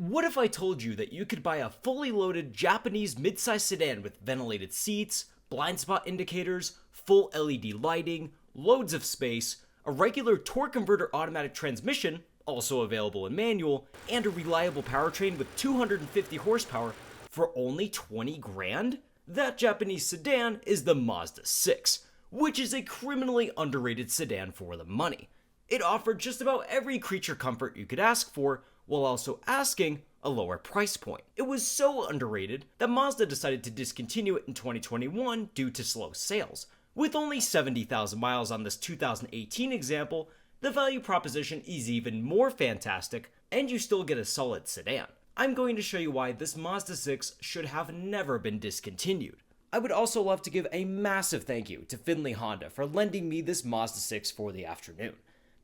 What if I told you that you could buy a fully loaded Japanese midsize sedan with ventilated seats, blind spot indicators, full LED lighting, loads of space, a regular torque converter automatic transmission, also available in manual, and a reliable powertrain with 250 horsepower for only 20 grand? That Japanese sedan is the Mazda6, which is a criminally underrated sedan for the money. It offered just about every creature comfort you could ask for, while also asking a lower price point. It was so underrated that Mazda decided to discontinue it in 2021 due to slow sales. With only 70,000 miles on this 2018 example, the value proposition is even more fantastic, and you still get a solid sedan. I'm going to show you why this Mazda 6 should have never been discontinued. I would also love to give a massive thank you to Findlay Honda for lending me this Mazda 6 for the afternoon.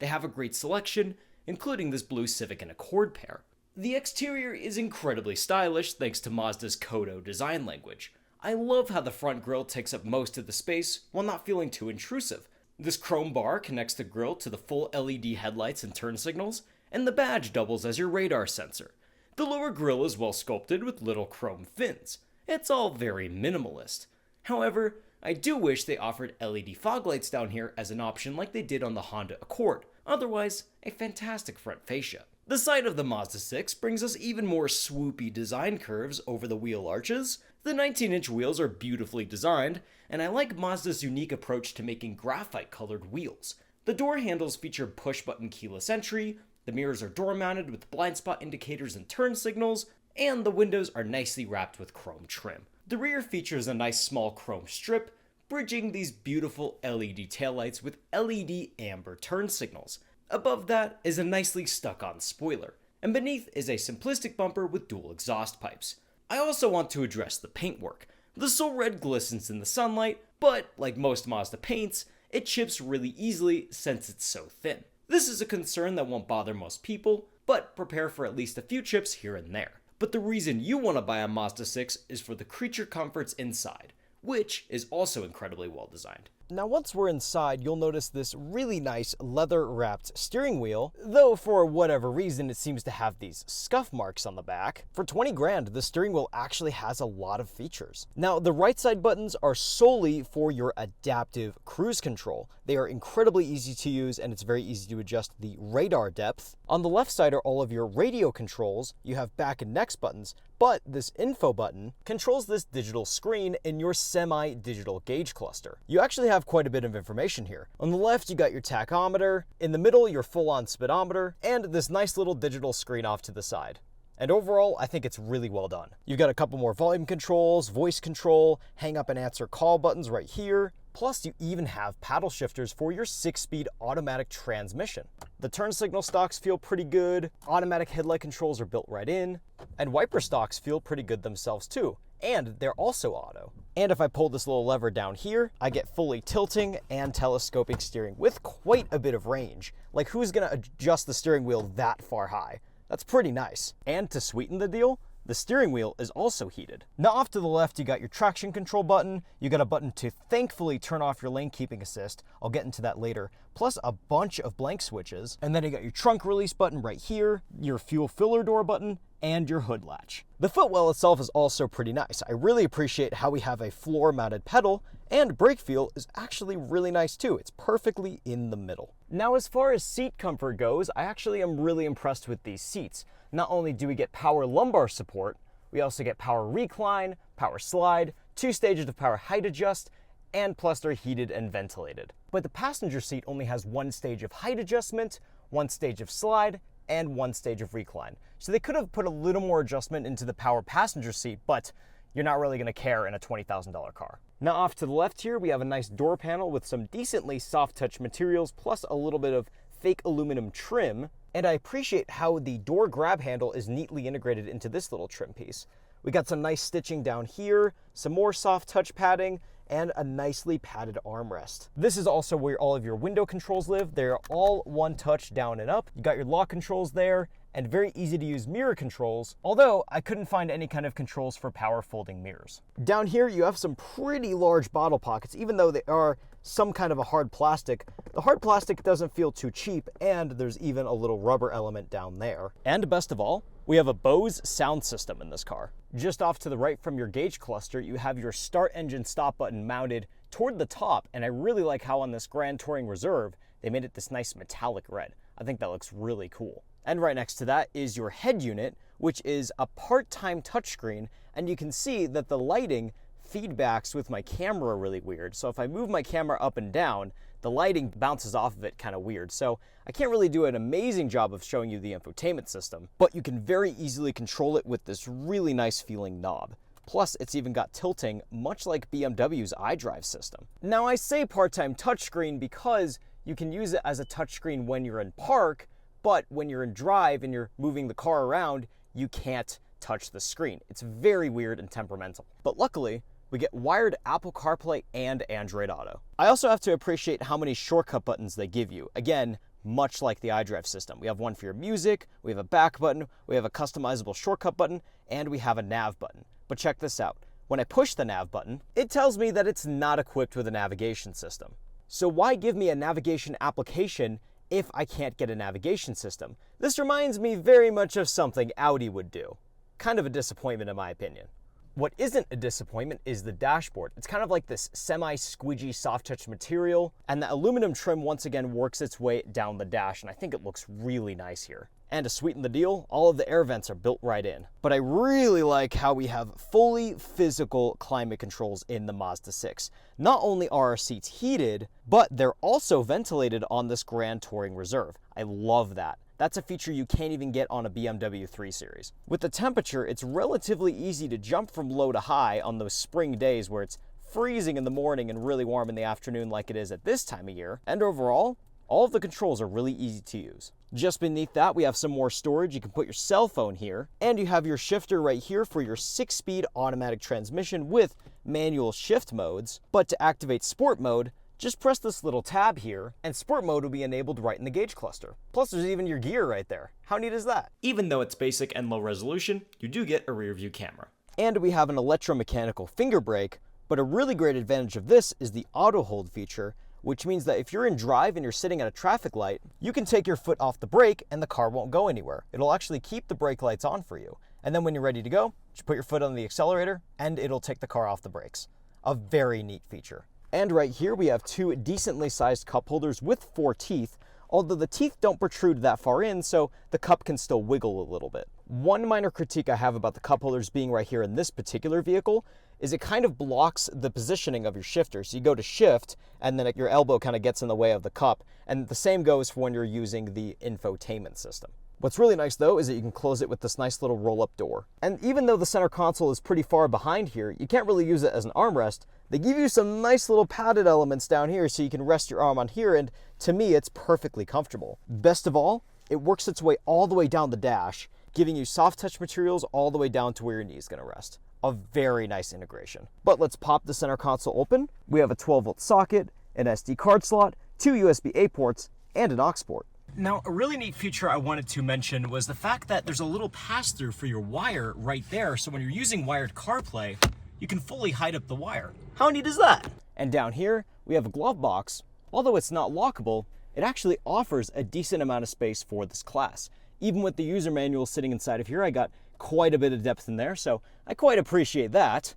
They have a great selection, including this blue Civic and Accord pair. The exterior is incredibly stylish thanks to Mazda's Kodo design language. I love how the front grille takes up most of the space while not feeling too intrusive. This chrome bar connects the grille to the full LED headlights and turn signals, and the badge doubles as your radar sensor. The lower grille is well sculpted with little chrome fins. It's all very minimalist. However, I do wish they offered LED fog lights down here as an option like they did on the Honda Accord. Otherwise, a fantastic front fascia. The side of the Mazda 6 brings us even more swoopy design curves over the wheel arches. The 19-inch wheels are beautifully designed, and I like Mazda's unique approach to making graphite-colored wheels. The door handles feature push-button keyless entry, the mirrors are door-mounted with blind spot indicators and turn signals, and the windows are nicely wrapped with chrome trim. The rear features a nice small chrome strip, bridging these beautiful LED taillights with LED amber turn signals. Above that is a nicely stuck-on spoiler, and beneath is a simplistic bumper with dual exhaust pipes. I also want to address the paintwork. The Soul Red glistens in the sunlight, but like most Mazda paints, it chips really easily since it's so thin. This is a concern that won't bother most people, but prepare for at least a few chips here and there. But the reason you want to buy a Mazda 6 is for the creature comforts inside, which is also incredibly well designed. Now once we're inside, you'll notice this really nice leather-wrapped steering wheel, though for whatever reason it seems to have these scuff marks on the back. For 20 grand, the steering wheel actually has a lot of features. Now the right side buttons are solely for your adaptive cruise control. They are incredibly easy to use and it's very easy to adjust the radar depth. On the left side are all of your radio controls. You have back and next buttons, but this info button controls this digital screen in your semi-digital gauge cluster. You actually have quite a bit of information here. On the left, you got your tachometer, in the middle, your full-on speedometer, and this nice little digital screen off to the side. And overall, I think it's really well done. You've got a couple more volume controls, voice control, hang up and answer call buttons right here. Plus, you even have paddle shifters for your 6-speed automatic transmission. The turn signal stocks feel pretty good, automatic headlight controls are built right in, and wiper stocks feel pretty good themselves too, and they're also auto. And if I pull this little lever down here, I get fully tilting and telescopic steering with quite a bit of range. Like, who's gonna adjust the steering wheel that far high? That's pretty nice. And to sweeten the deal, the steering wheel is also heated. Now off to the left, you got your traction control button. You got a button to thankfully turn off your lane keeping assist. I'll get into that later. Plus a bunch of blank switches. And then you got your trunk release button right here, your fuel filler door button, and your hood latch. The footwell itself is also pretty nice. I really appreciate how we have a floor mounted pedal, and brake feel is actually really nice too. It's perfectly in the middle. Now as far as seat comfort goes, I actually am really impressed with these seats. Not only do we get power lumbar support, we also get power recline, power slide, 2 stages of power height adjust, and plus they're heated and ventilated. But the passenger seat only has 1 stage of height adjustment, 1 stage of slide, and 1 stage of recline. So they could have put a little more adjustment into the power passenger seat, but you're not really gonna care in a $20,000 car. Now off to the left here, we have a nice door panel with some decently soft touch materials, plus a little bit of fake aluminum trim. And I appreciate how the door grab handle is neatly integrated into this little trim piece. We got some nice stitching down here, some more soft touch padding, and a nicely padded armrest. This is also where all of your window controls live. They're all one touch down and up. You got your lock controls there, and very easy to use mirror controls, although I couldn't find any kind of controls for power folding mirrors. Down here you have some pretty large bottle pockets, even though they are some kind of a hard plastic. The hard plastic doesn't feel too cheap, and there's even a little rubber element down there. And best of all, we have a Bose sound system in this car. Just off to the right from your gauge cluster, you have your start engine stop button mounted toward the top, and I really like how on this Grand Touring Reserve, they made it this nice metallic red. I think that looks really cool. And right next to that is your head unit, which is a part-time touchscreen, and you can see that the lighting feedbacks with my camera really weird. So if I move my camera up and down, the lighting bounces off of it kind of weird. So I can't really do an amazing job of showing you the infotainment system, but you can very easily control it with this really nice feeling knob. Plus, it's even got tilting, much like BMW's iDrive system. Now, I say part-time touchscreen because you can use it as a touchscreen when you're in park, but when you're in drive and you're moving the car around, you can't touch the screen. It's very weird and temperamental. But luckily, we get wired Apple CarPlay and Android Auto. I also have to appreciate how many shortcut buttons they give you. Again, much like the iDrive system. We have one for your music, we have a back button, we have a customizable shortcut button, and we have a nav button. But check this out. When I push the nav button, it tells me that it's not equipped with a navigation system. So why give me a navigation application if I can't get a navigation system? This reminds me very much of something Audi would do. Kind of a disappointment in my opinion. What isn't a disappointment is the dashboard. It's kind of like this semi-squeegee soft touch material, and the aluminum trim once again works its way down the dash, and I think it looks really nice here. And to sweeten the deal, all of the air vents are built right in. But I really like how we have fully physical climate controls in the Mazda 6. Not only are our seats heated, but they're also ventilated on this Grand Touring Reserve. I love that. That's a feature you can't even get on a BMW 3 Series. With the temperature, it's relatively easy to jump from low to high on those spring days where it's freezing in the morning and really warm in the afternoon like it is at this time of year. And overall, all of the controls are really easy to use. Just beneath that, we have some more storage. You can put your cell phone here, and you have your shifter right here for your 6-speed automatic transmission with manual shift modes. But to activate sport mode, just press this little tab here, and sport mode will be enabled right in the gauge cluster. Plus, there's even your gear right there. How neat is that? Even though it's basic and low resolution, you do get a rear view camera. And we have an electromechanical finger brake, but a really great advantage of this is the auto hold feature, which means that if you're in drive and you're sitting at a traffic light, you can take your foot off the brake and the car won't go anywhere. It'll actually keep the brake lights on for you. And then when you're ready to go, just put your foot on the accelerator and it'll take the car off the brakes. A very neat feature. And right here we have two decently sized cup holders with 4 teeth, although the teeth don't protrude that far in, so the cup can still wiggle a little bit. One minor critique I have about the cup holders being right here in this particular vehicle is it kind of blocks the positioning of your shifter. So you go to shift, and then your elbow kind of gets in the way of the cup, and the same goes for when you're using the infotainment system. What's really nice though is that you can close it with this nice little roll-up door. And even though the center console is pretty far behind here, you can't really use it as an armrest. They give you some nice little padded elements down here so you can rest your arm on here, and to me it's perfectly comfortable. Best of all, it works its way all the way down the dash, giving you soft touch materials all the way down to where your knee is going to rest. A very nice integration. But let's pop the center console open. We have a 12-volt socket, an SD card slot, 2 USB-A ports, and an aux port. Now, a really neat feature I wanted to mention was the fact that there's a little pass-through for your wire right there, so when you're using wired CarPlay, you can fully hide up the wire. How neat is that? And down here, we have a glove box. Although it's not lockable, it actually offers a decent amount of space for this class. Even with the user manual sitting inside of here, I got quite a bit of depth in there, so I quite appreciate that.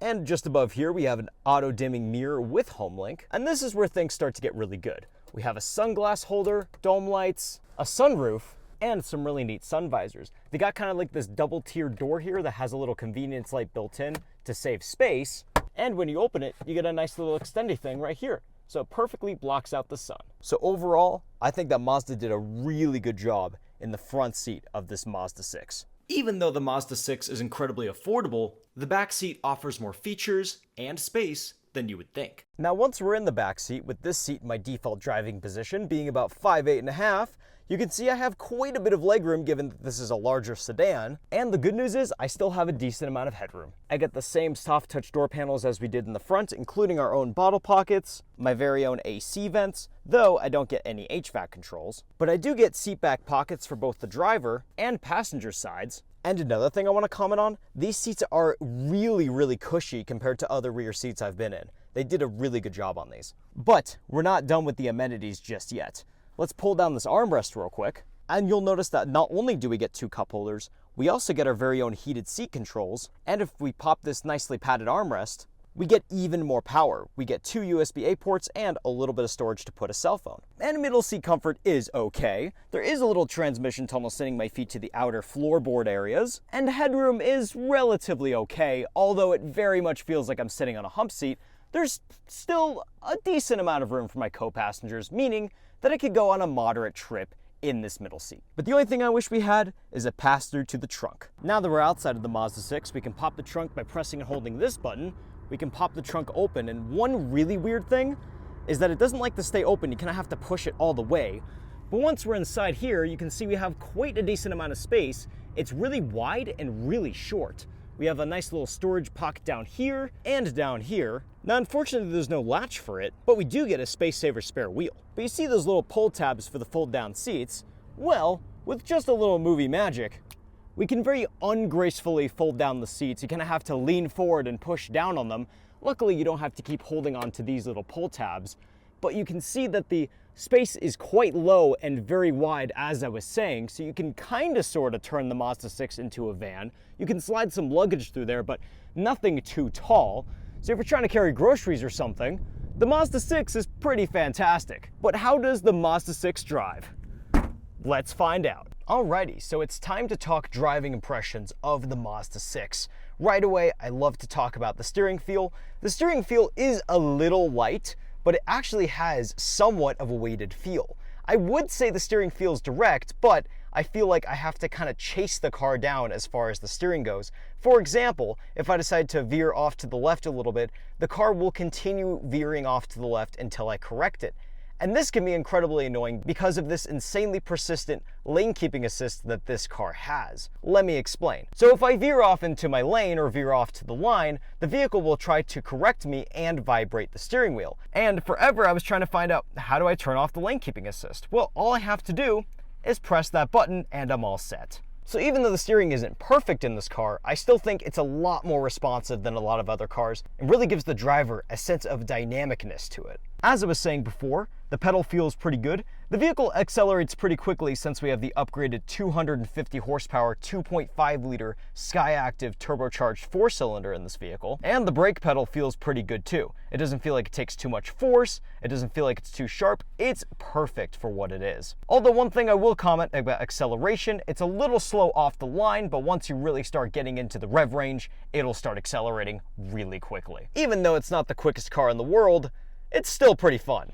And just above here, we have an auto-dimming mirror with HomeLink, and this is where things start to get really good. We have a sunglass holder, dome lights, a sunroof, and some really neat sun visors. They got kind of like this double-tiered door here that has a little convenience light built in to save space, and when you open it, you get a nice little extendy thing right here. So it perfectly blocks out the sun. So overall, I think that Mazda did a really good job in the front seat of this Mazda 6. Even though the Mazda 6 is incredibly affordable, the back seat offers more features and space than you would think. Now once we're in the back seat, with this seat in my default driving position being about 5'8.5", You can see I have quite a bit of legroom given that this is a larger sedan, and the good news is I still have a decent amount of headroom. I get the same soft touch door panels as we did in the front, including our own bottle pockets, my very own AC vents, though I don't get any HVAC controls, but I do get seat back pockets for both the driver and passenger sides. And another thing I want to comment on, these seats are really cushy compared to other rear seats I've been in. They did a really good job on these. But we're not done with the amenities just yet. Let's pull down this armrest real quick, and you'll notice that not only do we get 2 cup holders, we also get our very own heated seat controls, and if we pop this nicely padded armrest, we get even more power. We get 2 USB-A ports and a little bit of storage to put a cell phone. And middle seat comfort is okay. There is a little transmission tunnel sending my feet to the outer floorboard areas, and headroom is relatively okay, although it very much feels like I'm sitting on a hump seat. There's still a decent amount of room for my co-passengers, meaning that I could go on a moderate trip in this middle seat. But the only thing I wish we had is a pass-through to the trunk. Now that we're outside of the Mazda 6, we can pop the trunk by pressing and holding this button. We can pop the trunk open, and one really weird thing is that it doesn't like to stay open. You kind of have to push it all the way. But once we're inside here, you can see we have quite a decent amount of space. It's really wide and really short. We have a nice little storage pocket down here and down here. Now, unfortunately, there's no latch for it, but we do get a space saver spare wheel. But you see those little pull tabs for the fold down seats? Well, with just a little movie magic, we can very ungracefully fold down the seats. You kind of have to lean forward and push down on them. Luckily, you don't have to keep holding on to these little pull tabs, but you can see that the space is quite low and very wide, as I was saying, so you can kind of sort of turn the Mazda 6 into a van. You can slide some luggage through there, but nothing too tall. So if you're trying to carry groceries or something, the Mazda 6 is pretty fantastic. But how does the Mazda 6 drive? Let's find out. Alrighty, so it's time to talk driving impressions of the Mazda 6. Right away, I love to talk about the steering feel. The steering feel is a little light, but it actually has somewhat of a weighted feel. I would say the steering feels direct, but I feel like I have to kind of chase the car down as far as the steering goes. For example, if I decide to veer off to the left a little bit, the car will continue veering off to the left until I correct it. And this can be incredibly annoying because of this insanely persistent lane keeping assist that this car has. Let me explain. So if I veer off into my lane or veer off to the line, the vehicle will try to correct me and vibrate the steering wheel. And forever I was trying to find out, how do I turn off the lane keeping assist? Well, all I have to do is press that button and I'm all set. So even though the steering isn't perfect in this car, I still think it's a lot more responsive than a lot of other cars and really gives the driver a sense of dynamicness to it. As I was saying before, the pedal feels pretty good. The vehicle accelerates pretty quickly since we have the upgraded 250 horsepower 2.5 liter Skyactiv turbocharged 4-cylinder in this vehicle. And the brake pedal feels pretty good too. It doesn't feel like it takes too much force. It doesn't feel like it's too sharp. It's perfect for what it is. Although one thing I will comment about acceleration, it's a little slow off the line, but once you really start getting into the rev range, it'll start accelerating really quickly. Even though it's not the quickest car in the world, it's still pretty fun.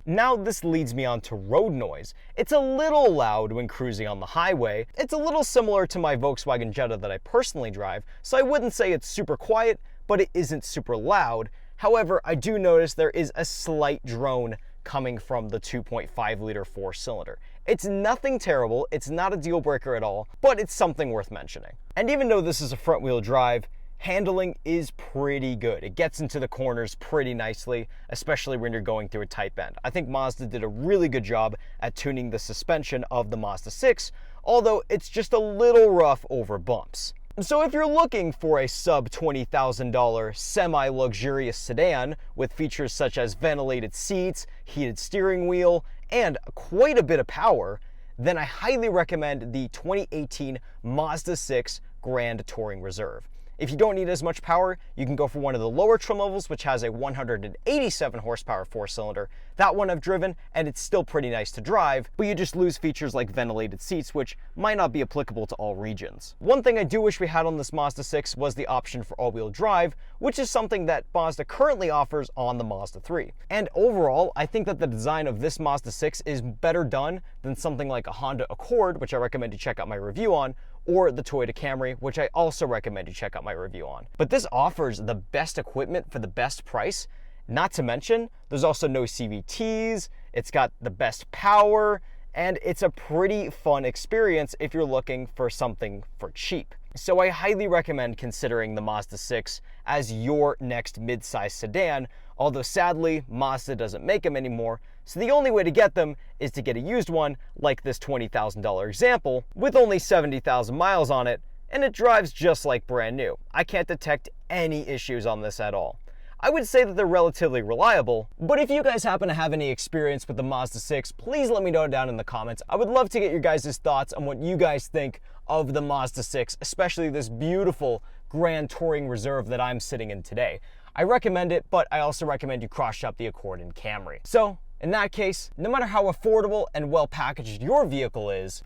Now this leads me on to road noise. It's a little loud when cruising on the highway. It's a little similar to my Volkswagen Jetta that I personally drive, so I wouldn't say it's super quiet, but it isn't super loud. However, I do notice there is a slight drone coming from the 2.5 liter 4-cylinder. It's nothing terrible, it's not a deal breaker at all, but it's something worth mentioning. And even though this is a front wheel drive, handling is pretty good. It gets into the corners pretty nicely, especially when you're going through a tight bend. I think Mazda did a really good job at tuning the suspension of the Mazda 6, although it's just a little rough over bumps. So if you're looking for a sub $20,000 semi-luxurious sedan with features such as ventilated seats, heated steering wheel, and quite a bit of power, then I highly recommend the 2018 Mazda 6 Grand Touring Reserve. If you don't need as much power, you can go for one of the lower trim levels, which has a 187 horsepower 4-cylinder. That one I've driven, and it's still pretty nice to drive, but you just lose features like ventilated seats, which might not be applicable to all regions. One thing I do wish we had on this Mazda 6 was the option for all-wheel drive, which is something that Mazda currently offers on the Mazda 3. And overall, I think that the design of this Mazda 6 is better done than something like a Honda Accord, which I recommend you check out my review on, or the Toyota Camry, which I also recommend you check out my review on. But this offers the best equipment for the best price. Not to mention, there's also no CVTs, it's got the best power, and it's a pretty fun experience if you're looking for something for cheap. So I highly recommend considering the Mazda 6 as your next mid-size sedan, although sadly, Mazda doesn't make them anymore, so the only way to get them is to get a used one like this $20,000 example with only 70,000 miles on it, and it drives just like brand new. I can't detect any issues on this at all. I would say that they're relatively reliable, but if you guys happen to have any experience with the Mazda 6, please let me know down in the comments. I would love to get your guys' thoughts on what you guys think of the Mazda 6, especially this beautiful Grand Touring Reserve that I'm sitting in today. I recommend it, but I also recommend you cross-shop the Accord and Camry. So, in that case, no matter how affordable and well-packaged your vehicle is,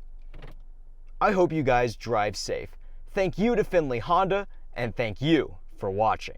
I hope you guys drive safe. Thank you to Findlay Honda, and thank you for watching.